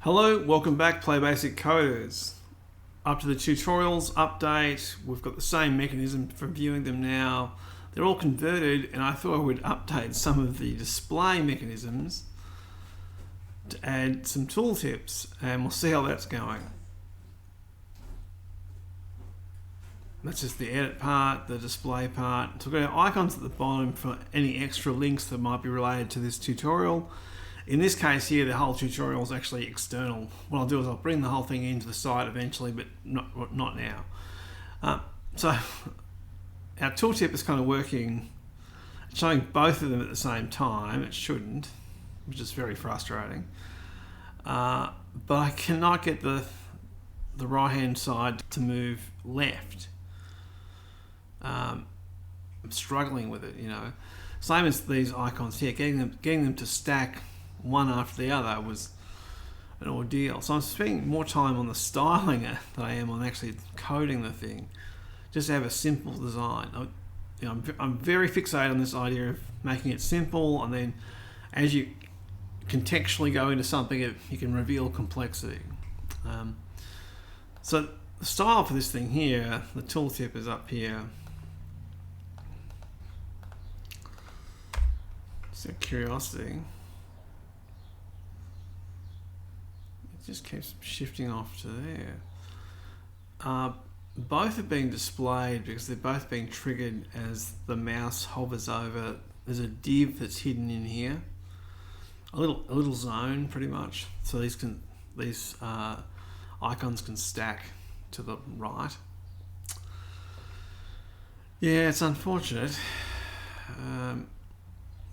Hello, welcome back PlayBASIC coders. Up to the tutorials update, we've got the same mechanism for viewing them now. They're all converted, and I thought I would update some of the display mechanisms to add some tooltips, and we'll see how that's going. That's just the edit part, the display part. So we've got our icons at the bottom for any extra links that might be related to this tutorial. In this case here, the whole tutorial is actually external. What I'll do is I'll bring the whole thing into the site eventually, but not now. So our tooltip is kind of working, showing both of them at the same time. It shouldn't, which is very frustrating. But I cannot get the right-hand side to move left. I'm struggling with it, you know. Same as these icons here, getting them to stack one after the other was an ordeal. So I'm spending more time on the styling than I am on actually coding the thing, just to have a simple design. I'm very fixated on this idea of making it simple, and then as you contextually go into something, you can reveal complexity. So the style for this thing here, the tooltip is up here. Just a curiosity. It just keeps shifting off to there. Both are being displayed because they're both being triggered as the mouse hovers over. There's a div that's hidden in here, a little zone pretty much. So these icons can stack to the right. Yeah, it's unfortunate.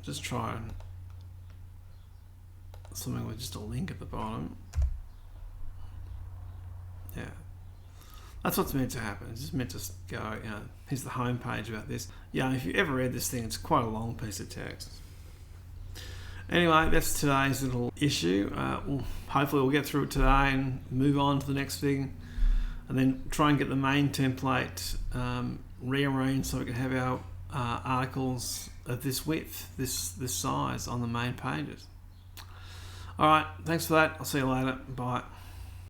Just try something with just a link at the bottom. Yeah, that's what's meant to happen. It's just meant to go, you know, here's the home page about this. Yeah, if you ever read this thing, it's quite a long piece of text. Anyway, that's today's little issue. Hopefully we'll get through it today and move on to the next thing, and then try and get the main template rearranged so we can have our articles of this width, this size on the main pages. Alright, thanks for that. I'll see you later. Bye.